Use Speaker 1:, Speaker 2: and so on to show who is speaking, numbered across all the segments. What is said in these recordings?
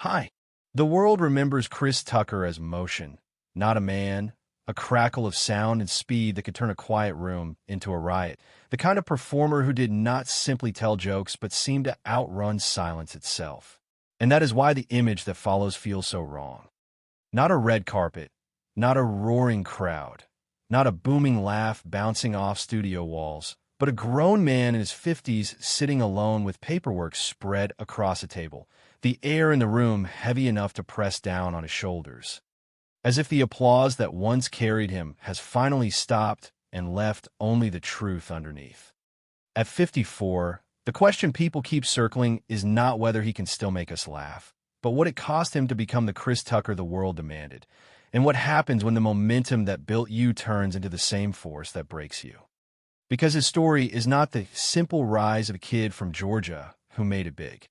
Speaker 1: Hi. The world remembers Chris Tucker as motion, not a man, a crackle of sound and speed that could turn a quiet room into a riot. The kind of performer who did not simply tell jokes but seemed to outrun silence itself. And that is why the image that follows feels so wrong. Not a red carpet, not a roaring crowd, not a booming laugh bouncing off studio walls, but a grown man in his 50s sitting alone with paperwork spread across a table, the air in the room heavy enough to press down on his shoulders. As if the applause that once carried him has finally stopped and left only the truth underneath. At 54, the question people keep circling is not whether he can still make us laugh, but what it cost him to become the Chris Tucker the world demanded, and what happens when the momentum that built you turns into the same force that breaks you. Because his story is not the simple rise of a kid from Georgia who made it big.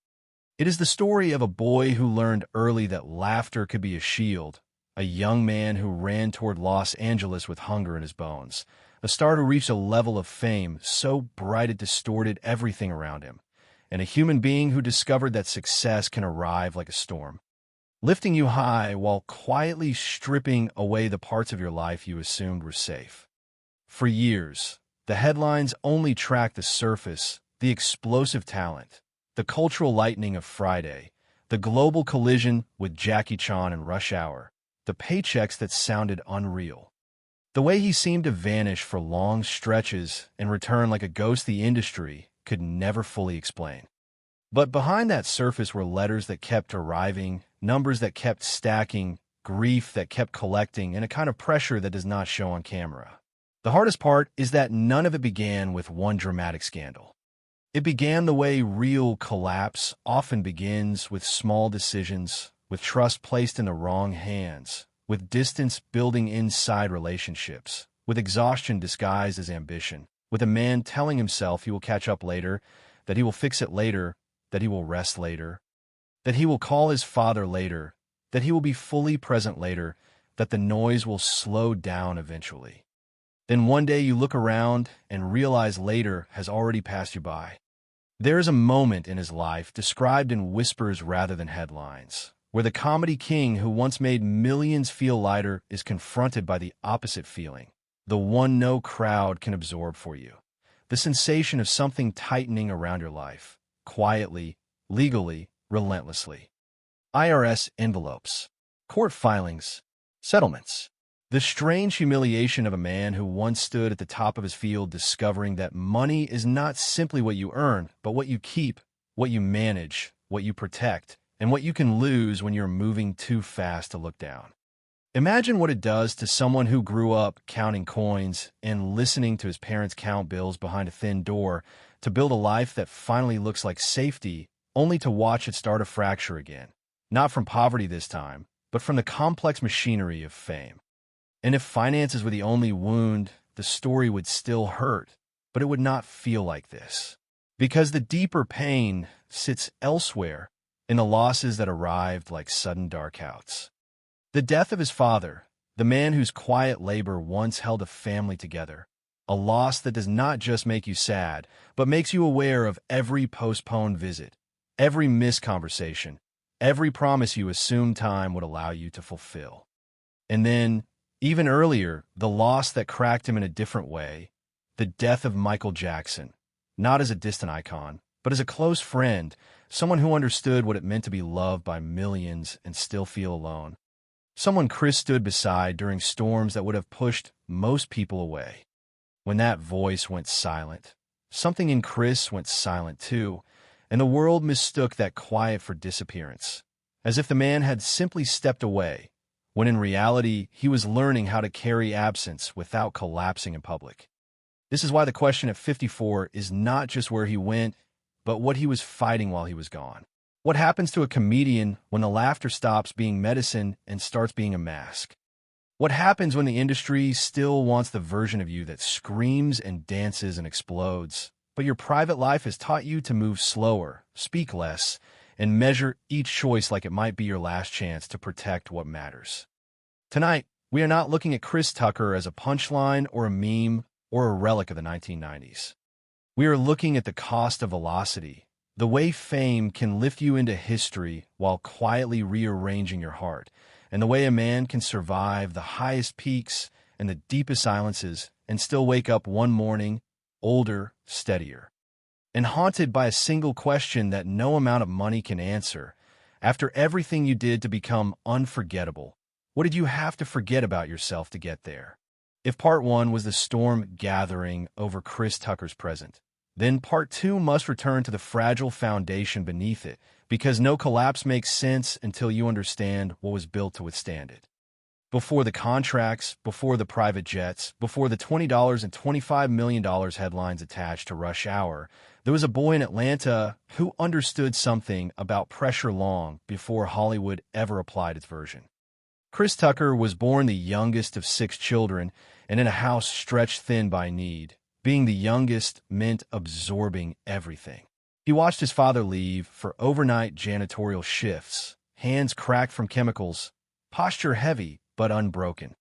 Speaker 1: It is the story of a boy who learned early that laughter could be a shield, a young man who ran toward Los Angeles with hunger in his bones, a star who reached a level of fame so bright it distorted everything around him, and a human being who discovered that success can arrive like a storm, lifting you high while quietly stripping away the parts of your life you assumed were safe. For years, the headlines only tracked the surface, the explosive talent, the cultural lightning of Friday, the global collision with Jackie Chan in Rush Hour, the paychecks that sounded unreal. The way he seemed to vanish for long stretches and return like a ghost the industry could never fully explain. But behind that surface were letters that kept arriving, numbers that kept stacking, grief that kept collecting, and a kind of pressure that does not show on camera. The hardest part is that none of it began with one dramatic scandal. It began the way real collapse often begins, with small decisions, with trust placed in the wrong hands, with distance building inside relationships, with exhaustion disguised as ambition, with a man telling himself he will catch up later, that he will fix it later, that he will rest later, that he will call his father later, that he will be fully present later, that the noise will slow down eventually. Then one day you look around and realize later has already passed you by. There is a moment in his life described in whispers rather than headlines, where the comedy king who once made millions feel lighter is confronted by the opposite feeling, the one no crowd can absorb for you, the sensation of something tightening around your life, quietly, legally, relentlessly. IRS envelopes, court filings, settlements. The strange humiliation of a man who once stood at the top of his field discovering that money is not simply what you earn, but what you keep, what you manage, what you protect, and what you can lose when you're moving too fast to look down. Imagine what it does to someone who grew up counting coins and listening to his parents count bills behind a thin door to build a life that finally looks like safety, only to watch it start to fracture again. Not from poverty this time, but from the complex machinery of fame. And if finances were the only wound, the story would still hurt, but it would not feel like this. Because the deeper pain sits elsewhere, in the losses that arrived like sudden darkouts. The death of his father, the man whose quiet labor once held a family together, a loss that does not just make you sad, but makes you aware of every postponed visit, every missed conversation, every promise you assumed time would allow you to fulfill. And then, even earlier, the loss that cracked him in a different way, the death of Michael Jackson, not as a distant icon, but as a close friend, someone who understood what it meant to be loved by millions and still feel alone. Someone Chris stood beside during storms that would have pushed most people away. When that voice went silent, something in Chris went silent too, and the world mistook that quiet for disappearance, as if the man had simply stepped away, when in reality, he was learning how to carry absence without collapsing in public. This is why the question at 54 is not just where he went, but what he was fighting while he was gone. What happens to a comedian when the laughter stops being medicine and starts being a mask? What happens when the industry still wants the version of you that screams and dances and explodes, but your private life has taught you to move slower, speak less, and measure each choice like it might be your last chance to protect what matters? Tonight, we are not looking at Chris Tucker as a punchline or a meme or a relic of the 1990s. We are looking at the cost of velocity, The way fame can lift you into history while quietly rearranging your heart, and the way a man can survive the highest peaks and the deepest silences and still wake up one morning, older, steadier, and haunted by a single question that no amount of money can answer. After everything you did to become unforgettable, what did you have to forget about yourself to get there? If part one was the storm gathering over Chris Tucker's present, then part two must return to the fragile foundation beneath it, because no collapse makes sense until you understand what was built to withstand it. Before the contracts, before the private jets, before the $20 and $25 million headlines attached to Rush Hour, there was a boy in Atlanta who understood something about pressure long before Hollywood ever applied its version. Chris Tucker was born the youngest of 6 children and in a house stretched thin by need. Being the youngest meant absorbing everything. He watched his father leave for overnight janitorial shifts, hands cracked from chemicals, posture heavy but unbroken.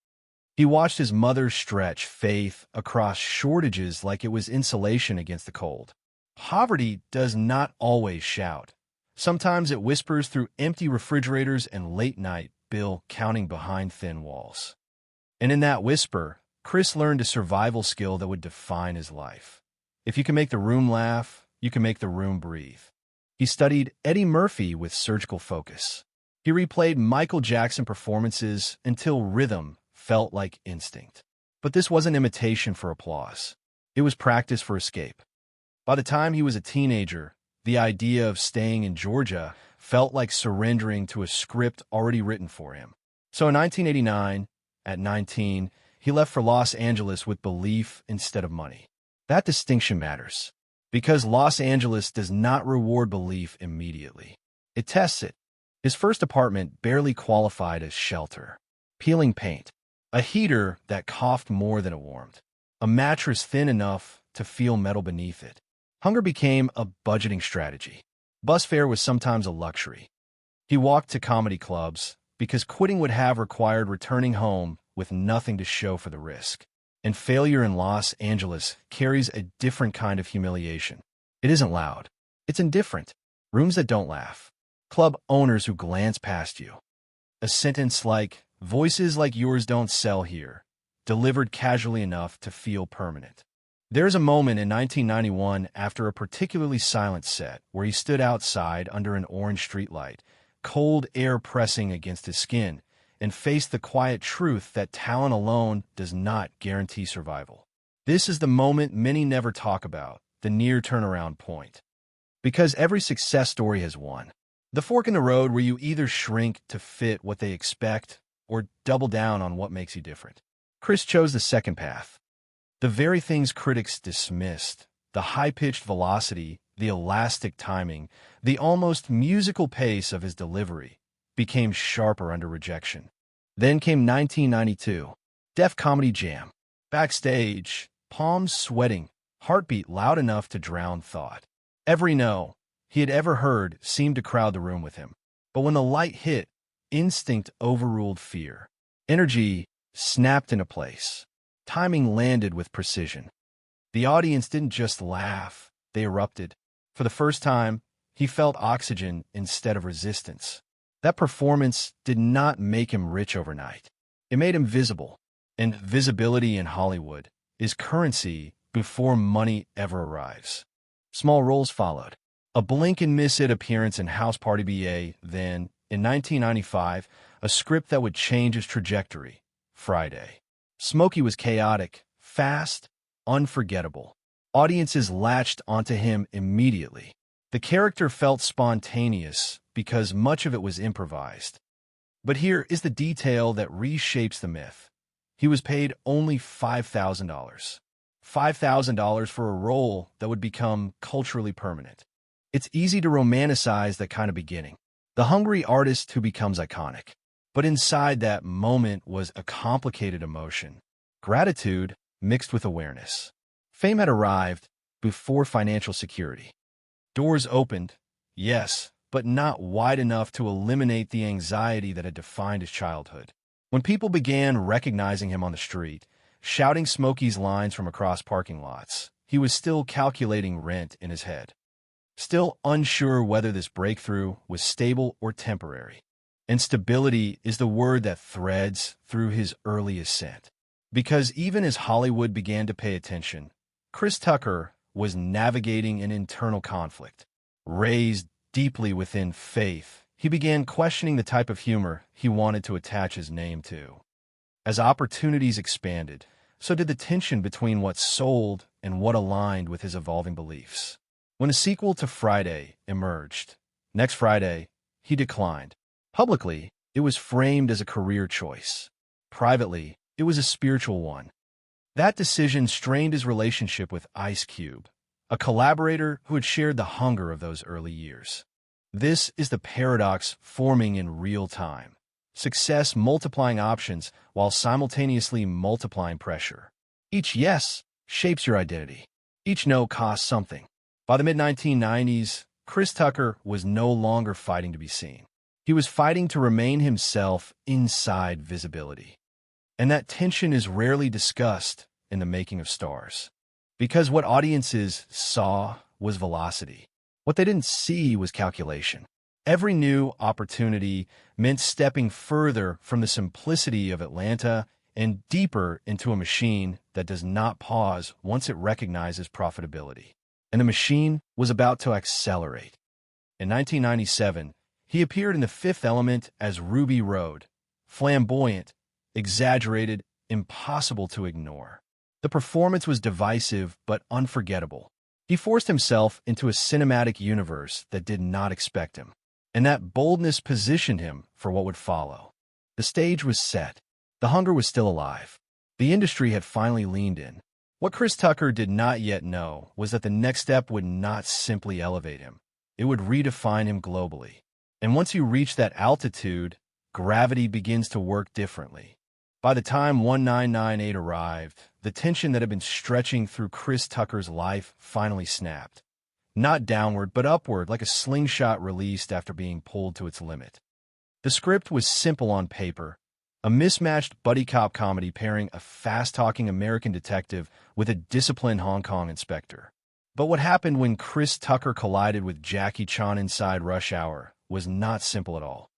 Speaker 1: He watched his mother stretch faith across shortages like it was insulation against the cold. Poverty does not always shout. Sometimes it whispers through empty refrigerators and late-night bill counting behind thin walls. And in that whisper, Chris learned a survival skill that would define his life. If you can make the room laugh, you can make the room breathe. He studied Eddie Murphy with surgical focus. He replayed Michael Jackson performances until rhythm felt like instinct. But this wasn't imitation for applause. It was practice for escape. By the time he was a teenager, the idea of staying in Georgia felt like surrendering to a script already written for him. So in 1989, at 19, he left for Los Angeles with belief instead of money. That distinction matters, because Los Angeles does not reward belief immediately. It tests it. His first apartment barely qualified as shelter. Peeling paint, a heater that coughed more than it warmed, a mattress thin enough to feel metal beneath it. Hunger became a budgeting strategy. Bus fare was sometimes a luxury. He walked to comedy clubs because quitting would have required returning home with nothing to show for the risk. And failure in Los Angeles carries a different kind of humiliation. It isn't loud. It's indifferent. Rooms that don't laugh. Club owners who glance past you. A sentence like, "Voices like yours don't sell here," delivered casually enough to feel permanent. There's a moment in 1991 after a particularly silent set where he stood outside under an orange streetlight, cold air pressing against his skin, and faced the quiet truth that talent alone does not guarantee survival. This is the moment many never talk about, the near turnaround point. Because every success story has one. The fork in the road where you either shrink to fit what they expect or double down on what makes you different. Chris chose the second path. The very things critics dismissed, the high-pitched velocity, the elastic timing, the almost musical pace of his delivery, became sharper under rejection. Then came 1992, Def Comedy Jam. Backstage, palms sweating, heartbeat loud enough to drown thought. Every no he had ever heard seemed to crowd the room with him. But when the light hit, instinct overruled fear. Energy snapped into place. Timing landed with precision. The audience didn't just laugh, they erupted. For the first time, he felt oxygen instead of resistance. That performance did not make him rich overnight. It made him visible. And visibility in Hollywood is currency before money ever arrives. Small roles followed. A blink-and-miss-it appearance in House Party BA, then, in 1995, a script that would change his trajectory, Friday. Smokey was chaotic, fast, unforgettable. Audiences latched onto him immediately. The character felt spontaneous because much of it was improvised. But here is the detail that reshapes the myth. He was paid only $5,000. $5,000 for a role that would become culturally permanent. It's easy to romanticize that kind of beginning. The hungry artist who becomes iconic. But inside that moment was a complicated emotion. Gratitude mixed with awareness. Fame had arrived before financial security. Doors opened, yes, but not wide enough to eliminate the anxiety that had defined his childhood. When people began recognizing him on the street, shouting Smokey's lines from across parking lots, he was still calculating rent in his head. still unsure whether this breakthrough was stable or temporary. And stability is the word that threads through his early ascent. Because even as Hollywood began to pay attention, Chris Tucker was navigating an internal conflict. Raised deeply within faith, he began questioning the type of humor he wanted to attach his name to. As opportunities expanded, so did the tension between what sold and what aligned with his evolving beliefs. When a sequel to Friday emerged, next Friday, he declined. Publicly, it was framed as a career choice. Privately, it was a spiritual one. That decision strained his relationship with Ice Cube, a collaborator who had shared the hunger of those early years. This is the paradox forming in real time. Success multiplying options while simultaneously multiplying pressure. Each yes shapes your identity. Each no costs something. By the mid-1990s, Chris Tucker was no longer fighting to be seen. He was fighting to remain himself inside visibility. And that tension is rarely discussed in the making of stars. Because what audiences saw was velocity. What they didn't see was calculation. Every new opportunity meant stepping further from the simplicity of Atlanta and deeper into a machine that does not pause once it recognizes profitability. And the machine was about to accelerate. In 1997, he appeared in The Fifth Element as Ruby Road, flamboyant, exaggerated, impossible to ignore. The performance was divisive but unforgettable. He forced himself into a cinematic universe that did not expect him, and that boldness positioned him for what would follow. The stage was set. The hunger was still alive. The industry had finally leaned in. What Chris Tucker did not yet know was that the next step would not simply elevate him. It would redefine him globally. And once you reach that altitude, gravity begins to work differently. By the time 1998 arrived, the tension that had been stretching through Chris Tucker's life finally snapped. Not downward, but upward, like a slingshot released after being pulled to its limit. The script was simple on paper, a mismatched buddy cop comedy pairing a fast-talking American detective with a disciplined Hong Kong inspector. But what happened when Chris Tucker collided with Jackie Chan inside Rush Hour was not simple at all.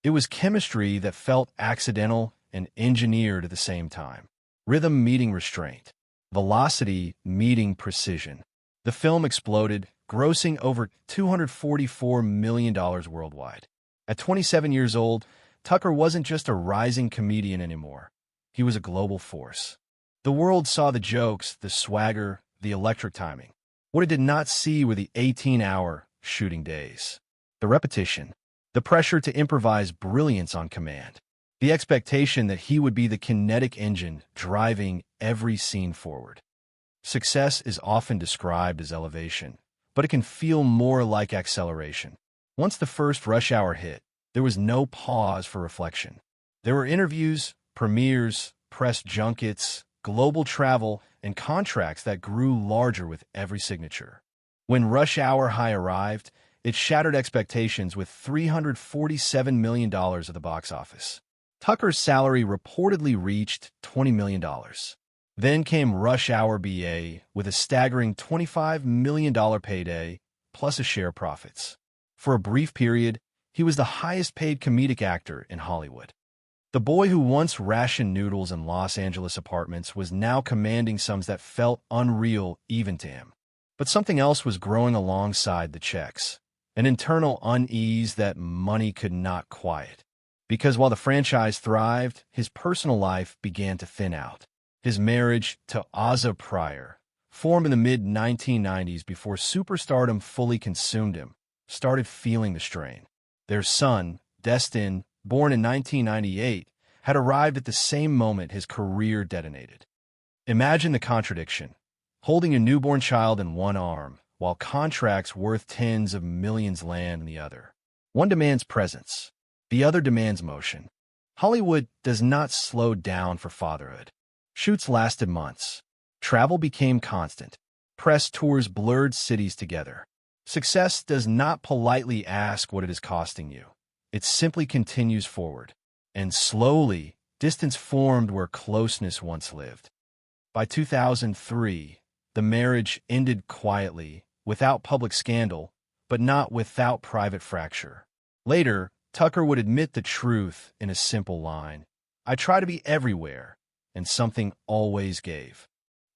Speaker 1: It was chemistry that felt accidental and engineered at the same time. Rhythm meeting restraint. Velocity meeting precision. The film exploded, grossing over $244 million worldwide. At 27 years old, Tucker wasn't just a rising comedian anymore. He was a global force. The world saw the jokes, the swagger, the electric timing. What it did not see were the 18-hour shooting days. The repetition. The pressure to improvise brilliance on command. The expectation that he would be the kinetic engine driving every scene forward. Success is often described as elevation, but it can feel more like acceleration. Once the first Rush Hour hit, there was no pause for reflection. There were interviews, premieres, press junkets, global travel, and contracts that grew larger with every signature. When Rush Hour High arrived, it shattered expectations with $347 million at the box office. Tucker's salary reportedly reached $20 million. Then came Rush Hour BA with a staggering $25 million payday, plus a share profits. For a brief period, he was the highest-paid comedic actor in Hollywood. The boy who once rationed noodles in Los Angeles apartments was now commanding sums that felt unreal even to him. But something else was growing alongside the checks, an internal unease that money could not quiet. Because while the franchise thrived, his personal life began to thin out. His marriage to Ozza Pryor, formed in the mid-1990s before superstardom fully consumed him, started feeling the strain. Their son, Destin, born in 1998, had arrived at the same moment his career detonated. Imagine the contradiction. Holding a newborn child in one arm, while contracts worth tens of millions land in the other. One demands presence. The other demands motion. Hollywood does not slow down for fatherhood. Shoots lasted months. Travel became constant. Press tours blurred cities together. Success does not politely ask what it is costing you. It simply continues forward. And slowly, distance formed where closeness once lived. By 2003, the marriage ended quietly, without public scandal, but not without private fracture. Later, Tucker would admit the truth in a simple line: "I try to be everywhere, and something always gave."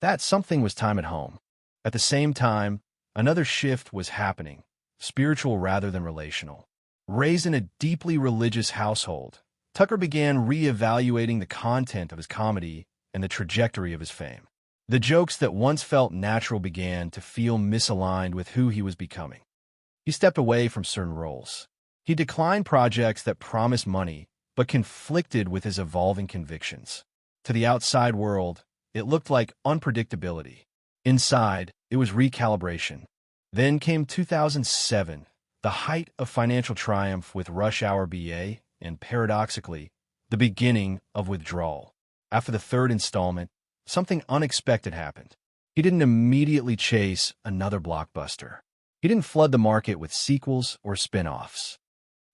Speaker 1: That something was time at home. At the same time, another shift was happening, spiritual rather than relational. Raised in a deeply religious household, Tucker began re-evaluating the content of his comedy and the trajectory of his fame. The jokes that once felt natural began to feel misaligned with who he was becoming. He stepped away from certain roles. He declined projects that promised money but conflicted with his evolving convictions. To the outside world, it looked like unpredictability. Inside, it was recalibration. Then came 2007, the height of financial triumph with Rush Hour BA, and paradoxically, the beginning of withdrawal. After the third installment, something unexpected happened. He didn't immediately chase another blockbuster. He didn't flood the market with sequels or spin-offs.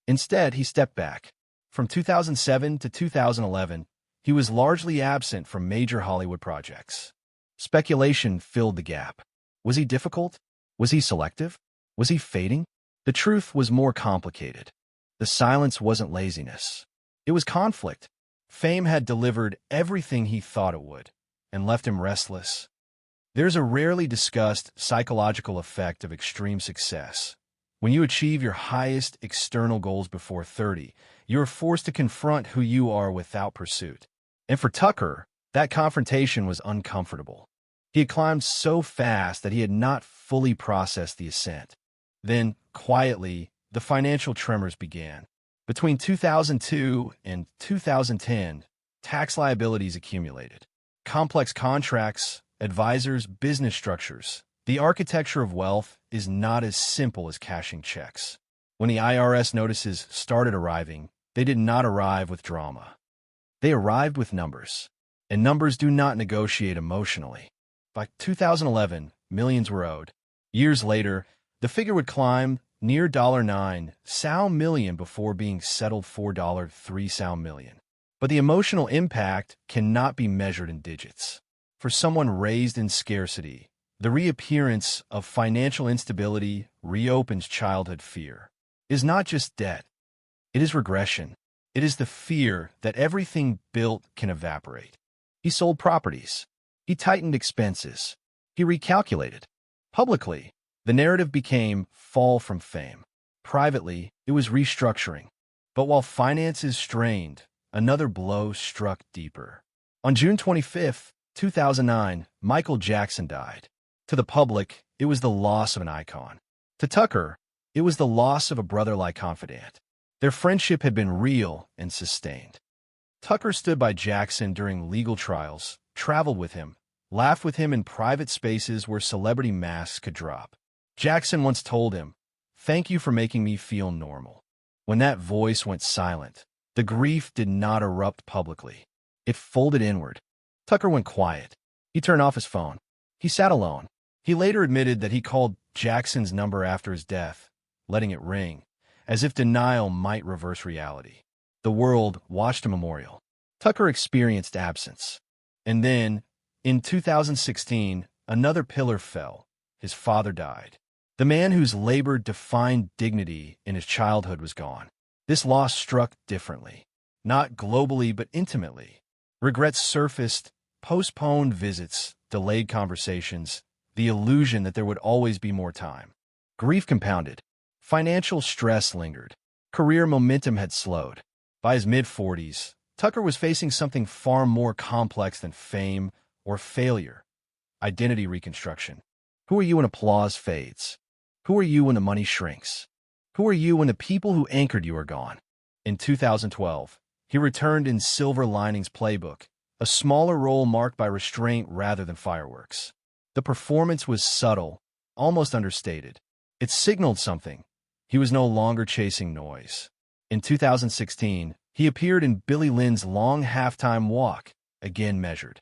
Speaker 1: Instead, he stepped back. From 2007 to 2011, he was largely absent from major Hollywood projects. Speculation filled the gap. Was he difficult? Was he selective? Was he fading? The truth was more complicated. The silence wasn't laziness. It was conflict. Fame had delivered everything he thought it would, and left him restless. There's a rarely discussed psychological effect of extreme success. When you achieve your highest external goals before 30, you are forced to confront who you are without pursuit. And for Tucker, that confrontation was uncomfortable. He had climbed so fast that he had not fully processed the ascent. Then, quietly, the financial tremors began. Between 2002 and 2010, tax liabilities accumulated. Complex contracts, advisors, business structures. The architecture of wealth is not as simple as cashing checks. When the IRS notices started arriving, they did not arrive with drama. They arrived with numbers. And numbers do not negotiate emotionally. By 2011, millions were owed. Years later, the figure would climb near $9 million before being settled for $3 million. But the emotional impact cannot be measured in digits. For someone raised in scarcity, the reappearance of financial instability reopens childhood fear. It is not just debt. It is regression. It is the fear that everything built can evaporate. He sold properties. He tightened expenses. He recalculated. Publicly, the narrative became fall from fame. Privately, it was restructuring. But while finances strained, another blow struck deeper. On June 25, 2009, Michael Jackson died. To the public, it was the loss of an icon. To Tucker, it was the loss of a brother-like confidant. Their friendship had been real and sustained. Tucker stood by Jackson during legal trials, traveled with him, laughed with him in private spaces where celebrity masks could drop. Jackson once told him, "Thank you for making me feel normal." When that voice went silent, the grief did not erupt publicly. It folded inward. Tucker went quiet. He turned off his phone. He sat alone. He later admitted that he called Jackson's number after his death, letting it ring, as if denial might reverse reality. The world watched a memorial. Tucker experienced absence. And then, in 2016, another pillar fell. His father died. The man whose labor defined dignity in his childhood was gone. This loss struck differently. Not globally, but intimately. Regrets surfaced, postponed visits, delayed conversations, the illusion that there would always be more time. Grief compounded. Financial stress lingered. Career momentum had slowed. By his mid-40s, Tucker was facing something far more complex than fame or failure. Identity reconstruction. Who are you when applause fades? Who are you when the money shrinks? Who are you when the people who anchored you are gone? In 2012, he returned in Silver Linings Playbook, a smaller role marked by restraint rather than fireworks. The performance was subtle, almost understated. It signaled something. He was no longer chasing noise. In 2016, he appeared in Billy Lynn's long halftime walk, again measured.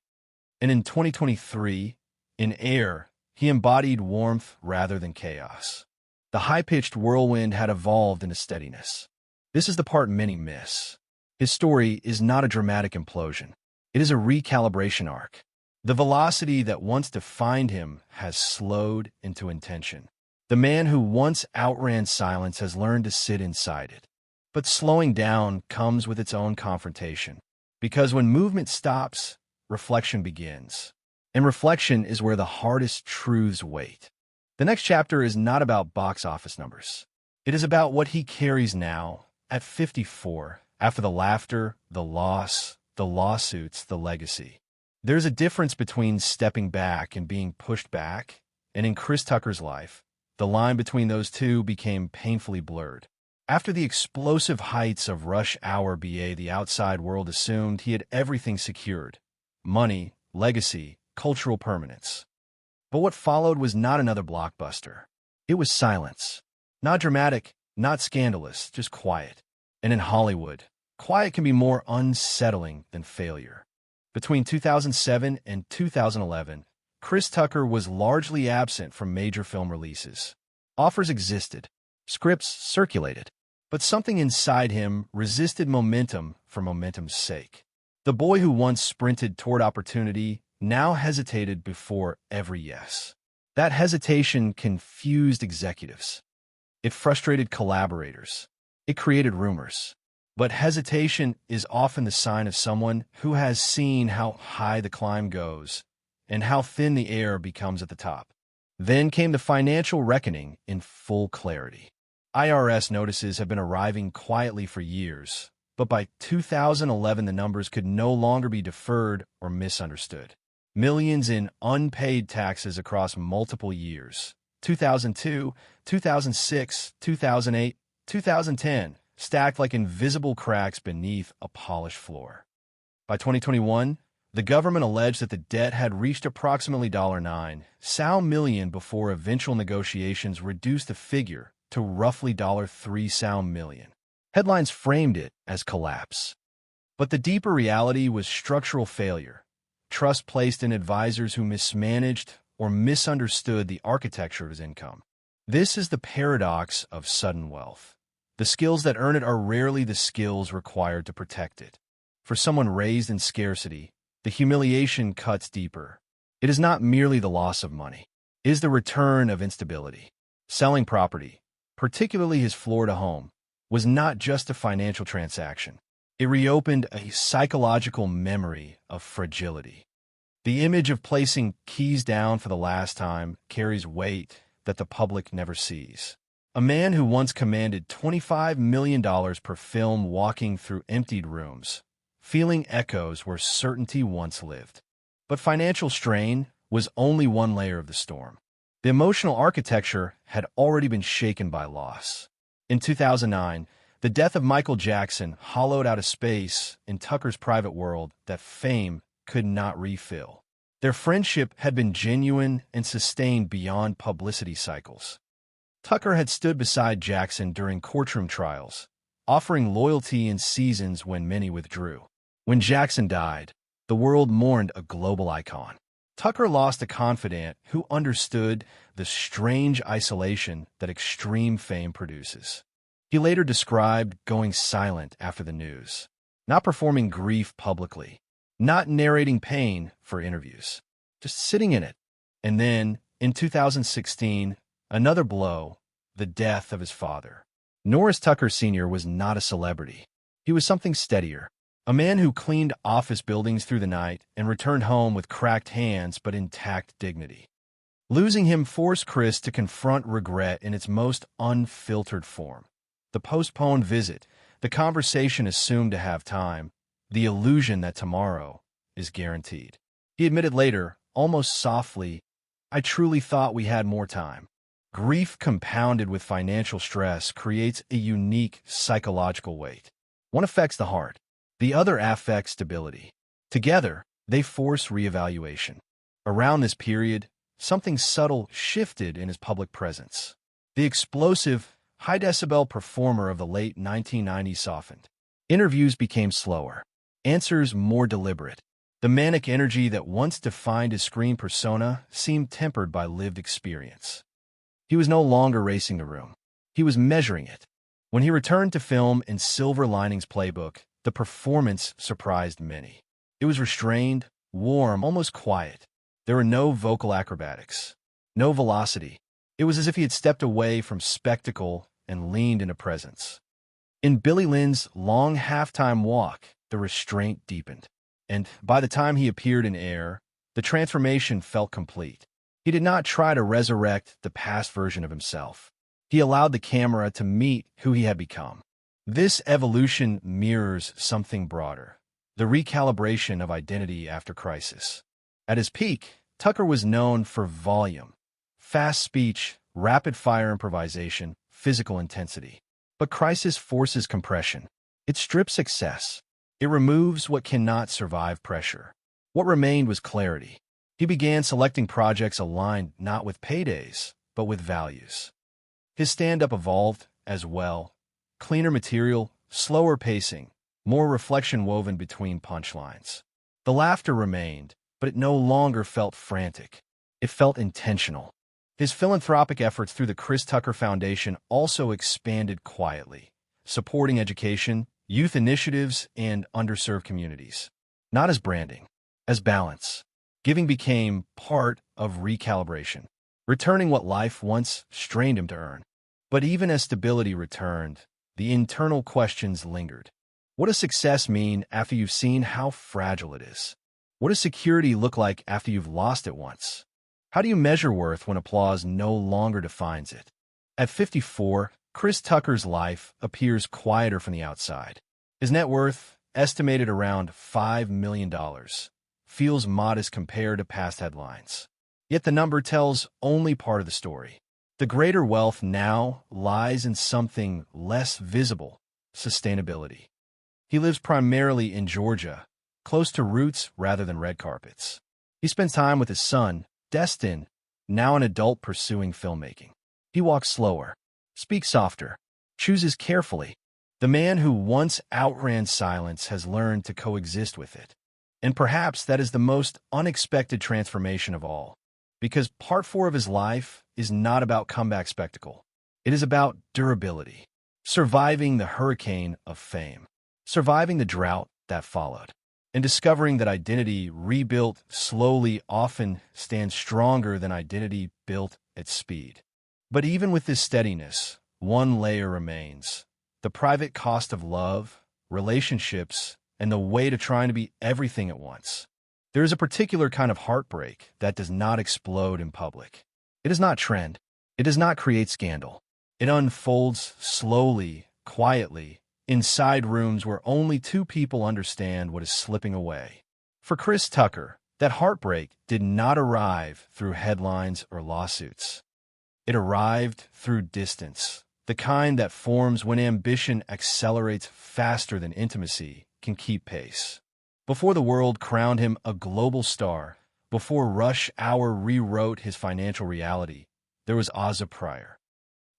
Speaker 1: And in 2023, in Air, he embodied warmth rather than chaos. The high-pitched whirlwind had evolved into steadiness. This is the part many miss. His story is not a dramatic implosion. It is a recalibration arc. The velocity that once defined him has slowed into intention. The man who once outran silence has learned to sit inside it. But slowing down comes with its own confrontation. Because when movement stops, reflection begins. And reflection is where the hardest truths wait. The next chapter is not about box office numbers. It is about what he carries now, at 54, after the laughter, the loss, the lawsuits, the legacy. There's a difference between stepping back and being pushed back, and in Chris Tucker's life, the line between those two became painfully blurred. After the explosive heights of rush hour BA, the outside world assumed he had everything secured: money, legacy, cultural permanence. But what followed was not another blockbuster. It was silence. Not dramatic, not scandalous, just quiet. And in Hollywood, quiet can be more unsettling than failure. Between 2007 and 2011, Chris Tucker was largely absent from major film releases. Offers existed. Scripts circulated. But something inside him resisted momentum for momentum's sake. The boy who once sprinted toward opportunity now hesitated before every yes. That hesitation confused executives. It frustrated collaborators. It created rumors. But hesitation is often the sign of someone who has seen how high the climb goes and how thin the air becomes at the top. Then came the financial reckoning in full clarity. IRS notices have been arriving quietly for years, but by 2011 the numbers could no longer be deferred or misunderstood. Millions in unpaid taxes across multiple years. 2002, 2006, 2008, 2010, stacked like invisible cracks beneath a polished floor. By 2021, the government alleged that the debt had reached approximately $9 million before eventual negotiations reduced the figure to roughly $3 million. Headlines framed it as collapse. But the deeper reality was structural failure, trust placed in advisors who mismanaged or misunderstood the architecture of his income. This is the paradox of sudden wealth. The skills that earn it are rarely the skills required to protect it. For someone raised in scarcity, the humiliation cuts deeper. It is not merely the loss of money. It is the return of instability. Selling property, particularly his Florida home, was not just a financial transaction. It reopened a psychological memory of fragility. The image of placing keys down for the last time carries weight that the public never sees. A man who once commanded $25 million per film walking through emptied rooms, feeling echoes where certainty once lived. But financial strain was only one layer of the storm. The emotional architecture had already been shaken by loss. In 2009, the death of Michael Jackson hollowed out a space in Tucker's private world that fame could not refill. Their friendship had been genuine and sustained beyond publicity cycles. Tucker had stood beside Jackson during courtroom trials, offering loyalty in seasons when many withdrew. When Jackson died, the world mourned a global icon. Tucker lost a confidant who understood the strange isolation that extreme fame produces. He later described going silent after the news, not performing grief publicly, not narrating pain for interviews, just sitting in it. And then, in 2016, another blow, the death of his father. Norris Tucker Sr. was not a celebrity. He was something steadier. A man who cleaned office buildings through the night and returned home with cracked hands but intact dignity. Losing him forced Chris to confront regret in its most unfiltered form. The postponed visit, the conversation assumed to have time, the illusion that tomorrow is guaranteed. He admitted later, almost softly, "I truly thought we had more time." Grief compounded with financial stress creates a unique psychological weight. One affects the heart. The other affects stability. Together, they force reevaluation. Around this period, something subtle shifted in his public presence. The explosive, high-decibel performer of the late 1990s softened. Interviews became slower. Answers more deliberate. The manic energy that once defined his screen persona seemed tempered by lived experience. He was no longer racing the room. He was measuring it. When he returned to film in Silver Linings Playbook, the performance surprised many. It was restrained, warm, almost quiet. There were no vocal acrobatics, no velocity, It was as if he had stepped away from spectacle and leaned into presence. In Billy Lynn's long halftime walk, the restraint deepened, and by the time he appeared in air, the transformation felt complete. He did not try to resurrect the past version of himself. He allowed the camera to meet who he had become. This evolution mirrors something broader, the recalibration of identity after crisis. At his peak, Tucker was known for volume, fast speech, rapid-fire improvisation, physical intensity. But crisis forces compression. It strips excess. It removes what cannot survive pressure. What remained was clarity. He began selecting projects aligned not with paydays, but with values. His stand-up evolved as well. Cleaner material, slower pacing, more reflection woven between punchlines. The laughter remained, but it no longer felt frantic. It felt intentional. His philanthropic efforts through the Chris Tucker Foundation also expanded quietly, supporting education, youth initiatives, and underserved communities. Not as branding, as balance. Giving became part of recalibration, returning what life once strained him to earn. But even as stability returned, the internal questions lingered. What does success mean after you've seen how fragile it is? What does security look like after you've lost it once? How do you measure worth when applause no longer defines it? At 54, Chris Tucker's life appears quieter from the outside. His net worth, estimated around $5 million, feels modest compared to past headlines. Yet the number tells only part of the story. The greater wealth now lies in something less visible: sustainability. He lives primarily in Georgia, close to roots rather than red carpets. He spends time with his son, Destin, now an adult pursuing filmmaking. He walks slower, speaks softer, chooses carefully. The man who once outran silence has learned to coexist with it. And perhaps that is the most unexpected transformation of all, because part 4 of his life is not about comeback spectacle. It is about durability, surviving the hurricane of fame, surviving the drought that followed, and discovering that identity rebuilt slowly often stands stronger than identity built at speed. But even with this steadiness, one layer remains: the private cost of love, relationships, and the weight of trying to be everything at once. There is a particular kind of heartbreak that does not explode in public. It does not trend. It does not create scandal. It unfolds slowly, quietly, inside rooms where only 2 people understand what is slipping away. For Chris Tucker, that heartbreak did not arrive through headlines or lawsuits. It arrived through distance, the kind that forms when ambition accelerates faster than intimacy can keep pace. Before the world crowned him a global star, before Rush Hour rewrote his financial reality, there was Ozza Pryor.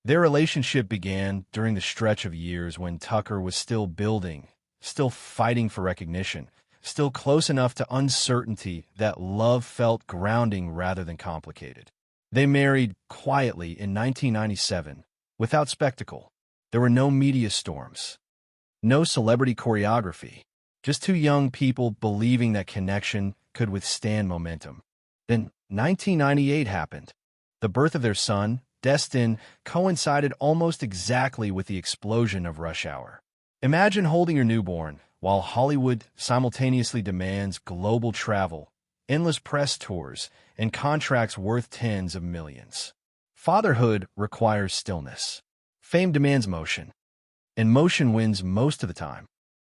Speaker 1: Their relationship began during the stretch of years when Tucker was still building, still fighting for recognition, still close enough to uncertainty that love felt grounding rather than complicated. They married quietly in 1997, without spectacle. There were no media storms, no celebrity choreography, just 2 young people believing that connection could withstand momentum. Then 1998 happened. The birth of their son, Destin, coincided almost exactly with the explosion of Rush Hour. Imagine holding your newborn while Hollywood simultaneously demands global travel, endless press tours, and contracts worth tens of millions. Fatherhood requires stillness. Fame demands motion, and motion wins most of the time.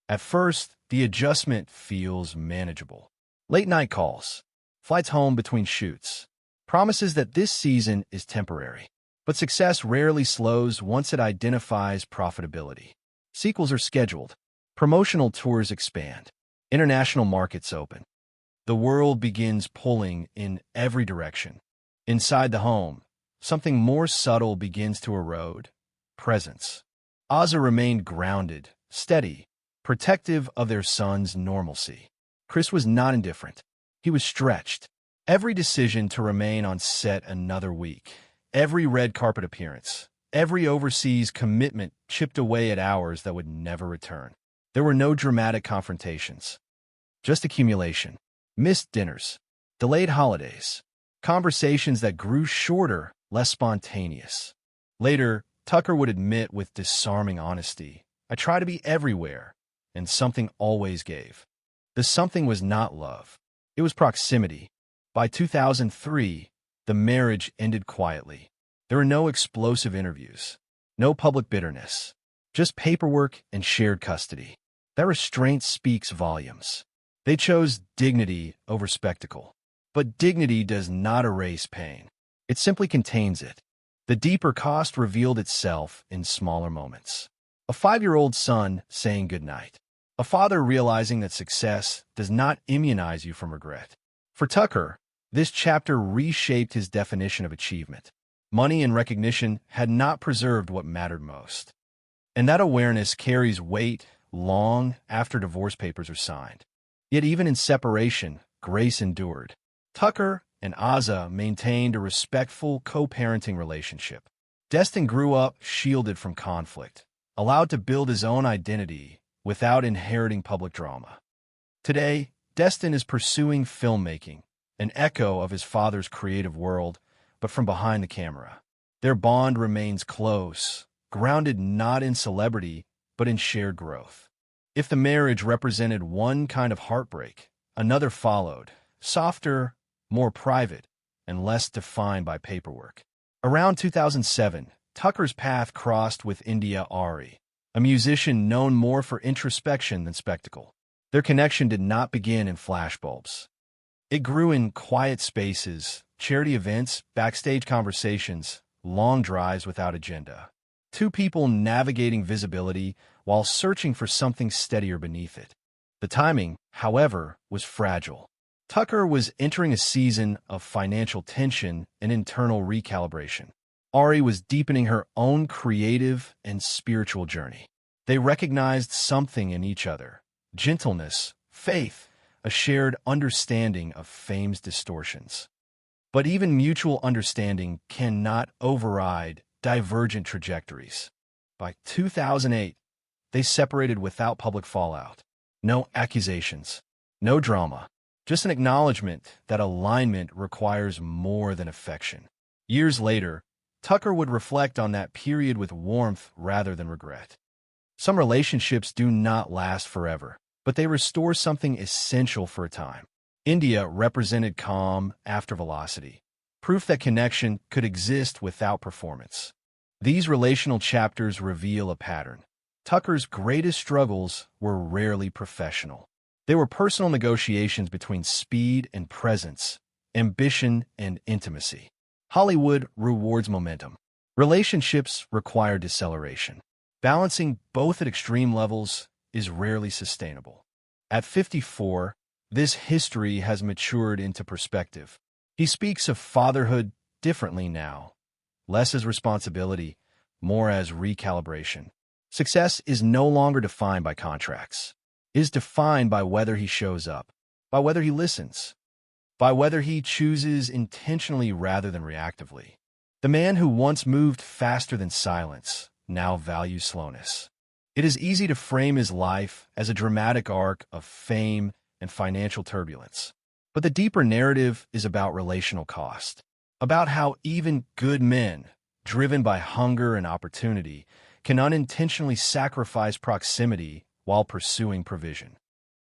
Speaker 1: At first, the adjustment feels manageable. Late-night calls, flights home between shoots, promises that this season is temporary. But success rarely slows once it identifies profitability. Sequels are scheduled. Promotional tours expand. International markets open. The world begins pulling in every direction. Inside the home, something more subtle begins to erode: presence. Ozza remained grounded, steady, protective of their son's normalcy. Chris was not indifferent. He was stretched. Every decision to remain on set another week, every red carpet appearance, every overseas commitment chipped away at hours that would never return. There were no dramatic confrontations, just accumulation, missed dinners, delayed holidays, conversations that grew shorter less spontaneous. Later, Tucker would admit with disarming honesty, "I try to be everywhere," and something always gave. The something was not love. It was proximity. By 2003, the marriage ended quietly. There were no explosive interviews, no public bitterness, just paperwork and shared custody. That restraint speaks volumes. They chose dignity over spectacle. But dignity does not erase pain. It simply contains it. The deeper cost revealed itself in smaller moments. A 5-year-old son saying goodnight. A father realizing that success does not immunize you from regret. For Tucker, this chapter reshaped his definition of achievement. Money and recognition had not preserved what mattered most. And that awareness carries weight long after divorce papers are signed. Yet even in separation, grace endured. Tucker and Aza maintained a respectful co-parenting relationship. Destin grew up shielded from conflict, allowed to build his own identity without inheriting public drama. Today, Destin is pursuing filmmaking, an echo of his father's creative world, but from behind the camera. Their bond remains close, grounded not in celebrity, but in shared growth. If the marriage represented one kind of heartbreak, another followed, softer, more private, and less defined by paperwork. Around 2007, Tucker's path crossed with India Ari, a musician known more for introspection than spectacle. Their connection did not begin in flashbulbs. It grew in quiet spaces, charity events, backstage conversations, long drives without agenda. Two people navigating visibility while searching for something steadier beneath it. The timing, however, was fragile. Tucker was entering a season of financial tension and internal recalibration. Ari was deepening her own creative and spiritual journey. They recognized something in each other: gentleness, faith, a shared understanding of fame's distortions. But even mutual understanding cannot override divergent trajectories. By 2008, they separated without public fallout. No accusations, no drama, just an acknowledgement that alignment requires more than affection. Years later, Tucker would reflect on that period with warmth rather than regret. Some relationships do not last forever, but they restore something essential for a time. India represented calm after velocity, proof that connection could exist without performance. These relational chapters reveal a pattern. Tucker's greatest struggles were rarely professional. They were personal negotiations between speed and presence, ambition and intimacy. Hollywood rewards momentum. Relationships require deceleration. Balancing both at extreme levels is rarely sustainable. At 54, this history has matured into perspective. He speaks of fatherhood differently now, less as responsibility, more as recalibration. Success is no longer defined by contracts. It is defined by whether he shows up, by whether he listens, by whether he chooses intentionally rather than reactively. The man who once moved faster than silence now values slowness. It is easy to frame his life as a dramatic arc of fame and financial turbulence. But the deeper narrative is about relational cost, about how even good men, driven by hunger and opportunity, can unintentionally sacrifice proximity while pursuing provision,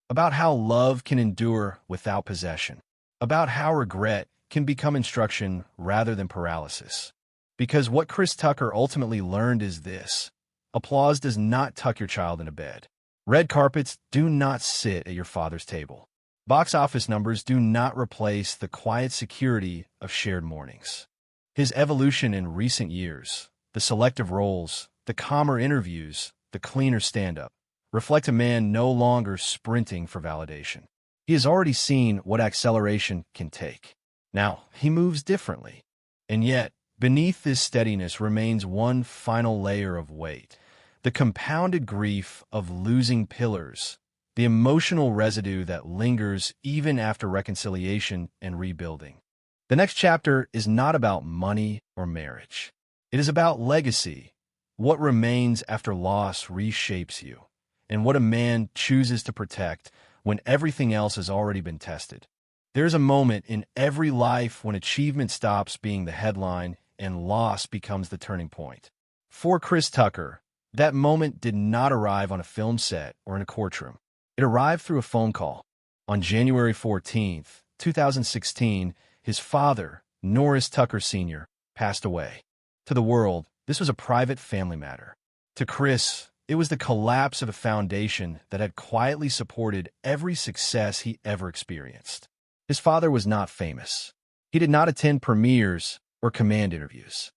Speaker 1: about how love can endure without possession, about how regret can become instruction rather than paralysis. Because what Chris Tucker ultimately learned is this: applause does not tuck your child into bed. Red carpets do not sit at your father's table. Box office numbers do not replace the quiet security of shared mornings. His evolution in recent years, the selective roles, the calmer interviews, the cleaner stand-up, reflect a man no longer sprinting for validation. He has already seen what acceleration can take. Now, he moves differently. And yet, beneath this steadiness remains one final layer of weight: the compounded grief of losing pillars, the emotional residue that lingers even after reconciliation and rebuilding. The next chapter is not about money or marriage. It is about legacy, what remains after loss reshapes you, and what a man chooses to protect when everything else has already been tested. There's a moment in every life when achievement stops being the headline and loss becomes the turning point. For Chris Tucker, that moment did not arrive on a film set or in a courtroom. It arrived through a phone call. On January 14th, 2016, his father, Norris Tucker Sr., passed away. To the world, this was a private family matter. To Chris, it was the collapse of a foundation that had quietly supported every success he ever experienced. His father was not famous. He did not attend premieres or command interviews.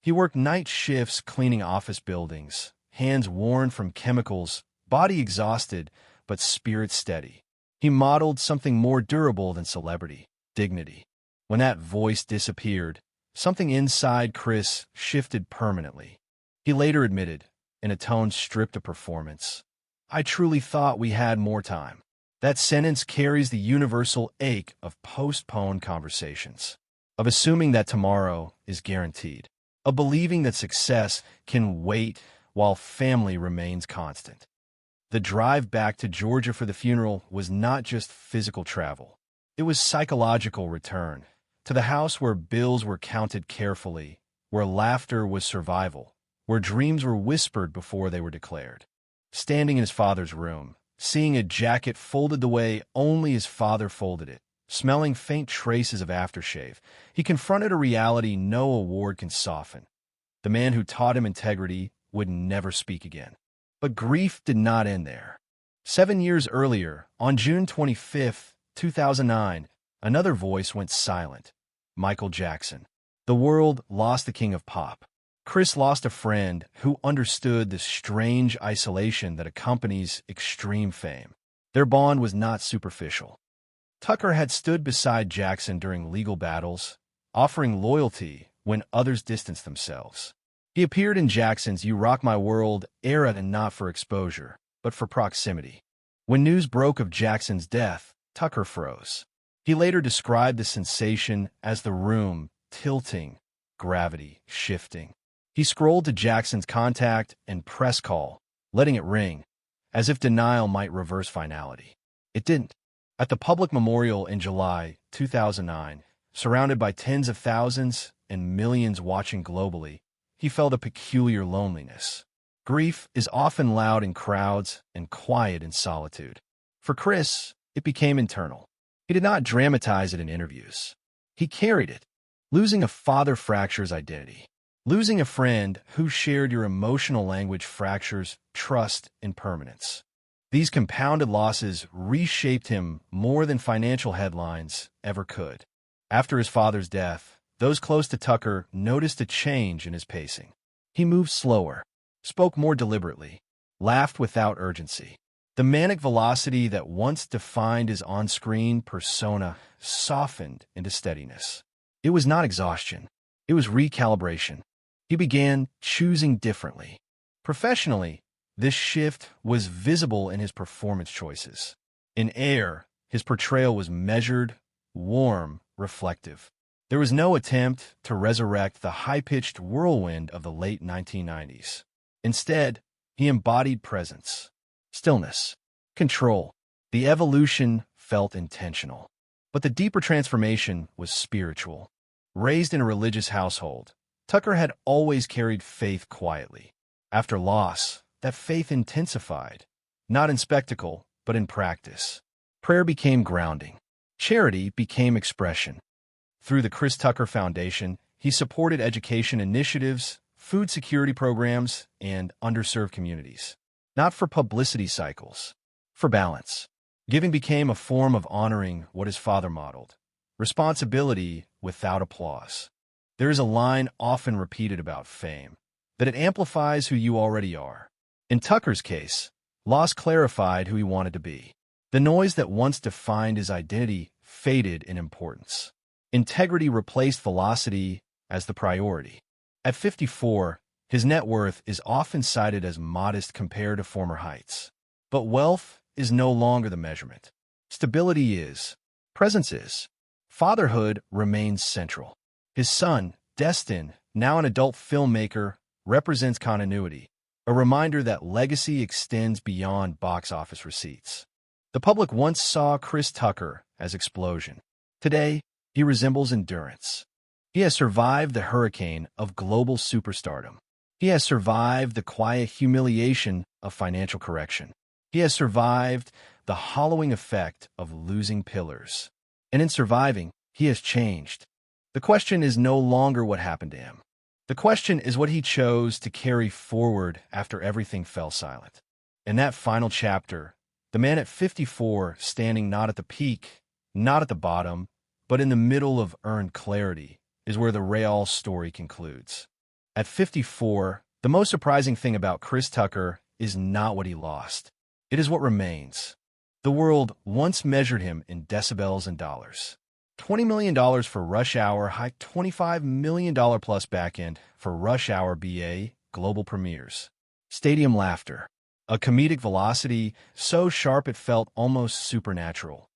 Speaker 1: He worked night shifts cleaning office buildings, hands worn from chemicals, body exhausted, but spirit steady. He modeled something more durable than celebrity, dignity. When that voice disappeared, something inside Chris shifted permanently. He later admitted, in a tone stripped of performance, "I truly thought we had more time." That sentence carries the universal ache of postponed conversations, of assuming that tomorrow is guaranteed, of believing that success can wait while family remains constant. The drive back to Georgia for the funeral was not just physical travel. It was psychological return to the house where bills were counted carefully, where laughter was survival, where dreams were whispered before they were declared. Standing in his father's room, seeing a jacket folded the way only his father folded it, smelling faint traces of aftershave, he confronted a reality no award can soften. The man who taught him integrity would never speak again. But grief did not end there. 7 years earlier, on June 25, 2009, another voice went silent. Michael Jackson. The world lost the king of pop. Chris lost a friend who understood the strange isolation that accompanies extreme fame. Their bond was not superficial. Tucker had stood beside Jackson during legal battles, offering loyalty when others distanced themselves. He appeared in Jackson's "You Rock My World" era, and not for exposure, but for proximity. When news broke of Jackson's death, Tucker froze. He later described the sensation as the room tilting, gravity shifting. He scrolled to Jackson's contact and press call, letting it ring, as if denial might reverse finality. It didn't. At the public memorial in July 2009, surrounded by tens of thousands and millions watching globally, he felt a peculiar loneliness. Grief is often loud in crowds and quiet in solitude. For Chris, it became internal. He did not dramatize it in interviews. He carried it. Losing a father fractures identity. Losing a friend who shared your emotional language fractures trust and permanence. These compounded losses reshaped him more than financial headlines ever could. After his father's death, those close to Tucker noticed a change in his pacing. He moved slower, spoke more deliberately, laughed without urgency. The manic velocity that once defined his on-screen persona softened into steadiness. It was not exhaustion. It was recalibration. He began choosing differently. Professionally, this shift was visible in his performance choices. In Air, his portrayal was measured, warm, reflective. There was no attempt to resurrect the high-pitched whirlwind of the late 1990s. Instead, he embodied presence, stillness, control. The evolution felt intentional. But the deeper transformation was spiritual. Raised in a religious household, Tucker had always carried faith quietly. After loss, that faith intensified, not in spectacle, but in practice. Prayer became grounding. Charity became expression. Through the Chris Tucker Foundation, he supported education initiatives, food security programs, and underserved communities. Not for publicity cycles, for balance. Giving became a form of honoring what his father modeled. Responsibility without applause. There is a line often repeated about fame, that it amplifies who you already are. In Tucker's case, loss clarified who he wanted to be. The noise that once defined his identity faded in importance. Integrity replaced velocity as the priority. At 54, his net worth is often cited as modest compared to former heights. But wealth is no longer the measurement. Stability is. Presence is. Fatherhood remains central. His son, Destin, now an adult filmmaker, represents continuity, a reminder that legacy extends beyond box office receipts. The public once saw Chris Tucker as explosion. Today, he resembles endurance. He has survived the hurricane of global superstardom. He has survived the quiet humiliation of financial correction. He has survived the hollowing effect of losing pillars. And in surviving, he has changed. The question is no longer what happened to him. The question is what he chose to carry forward after everything fell silent. In that final chapter, the man at 54, standing not at the peak, not at the bottom, but in the middle of earned clarity, is where the real story concludes. At 54, the most surprising thing about Chris Tucker is not what he lost. It is what remains. The world once measured him in decibels and dollars. $20 million for Rush Hour hiked $25 million plus backend for Rush Hour BA global premieres. Stadium laughter. A comedic velocity so sharp it felt almost supernatural.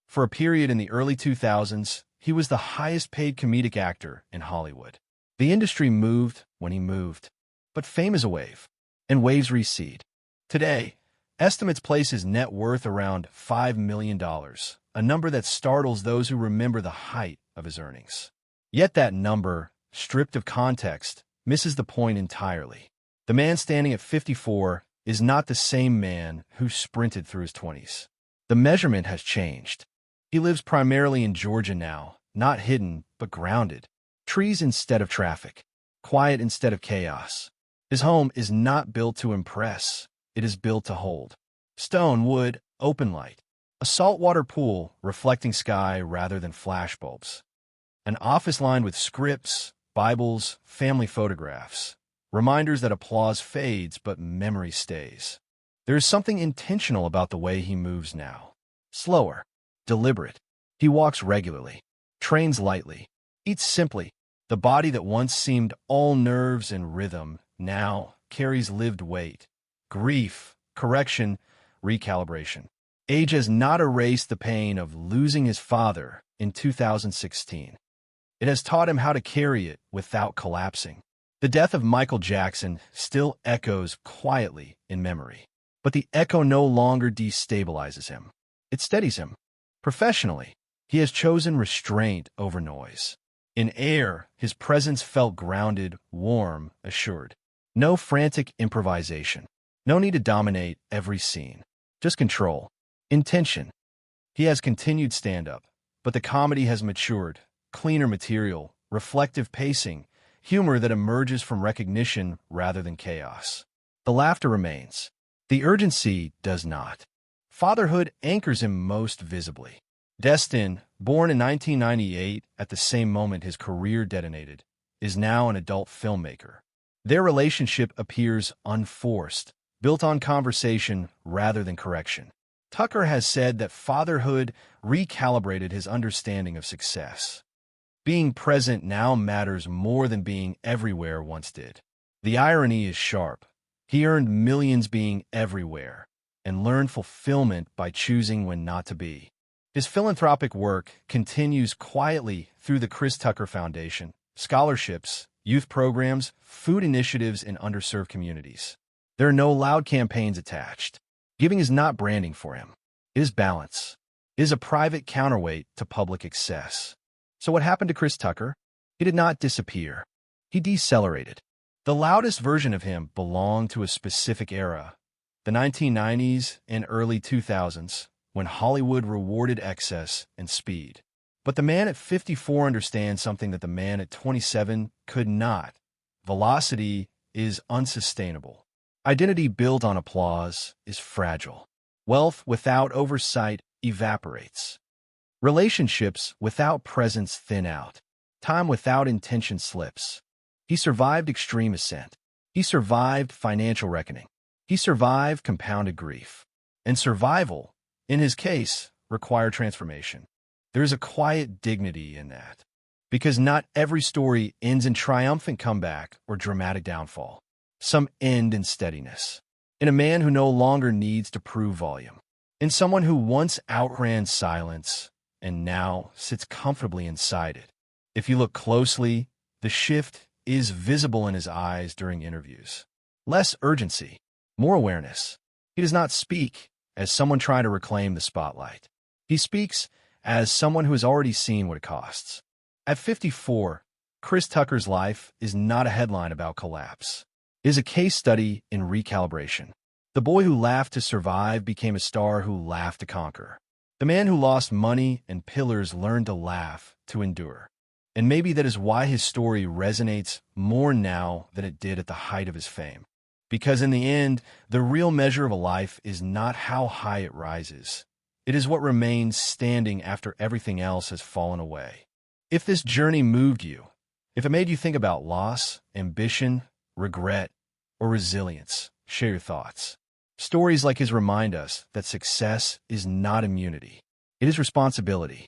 Speaker 1: For a period in the early 2000s, he was the highest-paid comedic actor in Hollywood. The industry moved when he moved. But fame is a wave, and waves recede. Today, estimates place his net worth around $5 million, a number that startles those who remember the height of his earnings. Yet that number, stripped of context, misses the point entirely. The man standing at 54 is not the same man who sprinted through his 20s. The measurement has changed. He lives primarily in Georgia now, not hidden, but grounded. Trees instead of traffic. Quiet instead of chaos. His home is not built to impress. It is built to hold. Stone, wood, open light. A saltwater pool reflecting sky rather than flashbulbs. An office lined with scripts, Bibles, family photographs. Reminders that applause fades but memory stays. There is something intentional about the way he moves now. Slower. Deliberate. He walks regularly. Trains lightly. Eats simply. The body that once seemed all nerves and rhythm now carries lived weight. Grief, correction, recalibration. Age has not erased the pain of losing his father in 2016. It has taught him how to carry it without collapsing. The death of Michael Jackson still echoes quietly in memory. But the echo no longer destabilizes him. It steadies him. Professionally, he has chosen restraint over noise. In air, his presence felt grounded, warm, assured. No frantic improvisation. No need to dominate every scene. Just control. Intention. He has continued stand-up, but the comedy has matured. Cleaner material, reflective pacing, humor that emerges from recognition rather than chaos. The laughter remains. The urgency does not. Fatherhood anchors him most visibly. Destin, born in 1998 at the same moment his career detonated, is now an adult filmmaker. Their relationship appears unforced, built on conversation rather than correction. Tucker has said that fatherhood recalibrated his understanding of success. Being present now matters more than being everywhere once did. The irony is sharp. He earned millions being everywhere and learned fulfillment by choosing when not to be. His philanthropic work continues quietly through the Chris Tucker Foundation, scholarships, youth programs, food initiatives in underserved communities. There are no loud campaigns attached. Giving is not branding for him. It is balance. It is a private counterweight to public excess. So what happened to Chris Tucker? He did not disappear. He decelerated. The loudest version of him belonged to a specific era, the 1990s and early 2000s, when Hollywood rewarded excess and speed. But the man at 54 understands something that the man at 27 could not. Velocity is unsustainable. Identity built on applause is fragile. Wealth without oversight evaporates. Relationships without presence thin out. Time without intention slips. He survived extreme ascent. He survived financial reckoning. He survived compounded grief. And survival, in his case, required transformation. There is a quiet dignity in that. Because not every story ends in triumphant comeback or dramatic downfall. Some end in steadiness. In a man who no longer needs to prove volume. In someone who once outran silence and now sits comfortably inside it. If you look closely, the shift is visible in his eyes during interviews. Less urgency, more awareness. He does not speak as someone trying to reclaim the spotlight. He speaks as someone who has already seen what it costs. At 54, Chris Tucker's life is not a headline about collapse. It is a case study in recalibration. The boy who laughed to survive became a star who laughed to conquer. The man who lost money and pillars learned to laugh, to endure. And maybe that is why his story resonates more now than it did at the height of his fame. Because in the end, the real measure of a life is not how high it rises. It is what remains standing after everything else has fallen away. If this journey moved you, if it made you think about loss, ambition, regret, or resilience, share your thoughts. Stories like his remind us that success is not immunity. It is responsibility.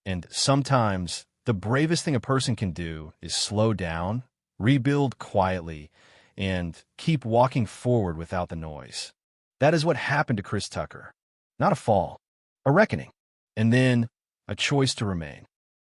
Speaker 1: And sometimes, the bravest thing a person can do is slow down, rebuild quietly, and keep walking forward without the noise. That is what happened to Chris Tucker. Not a fall, a reckoning, and then a choice to remain.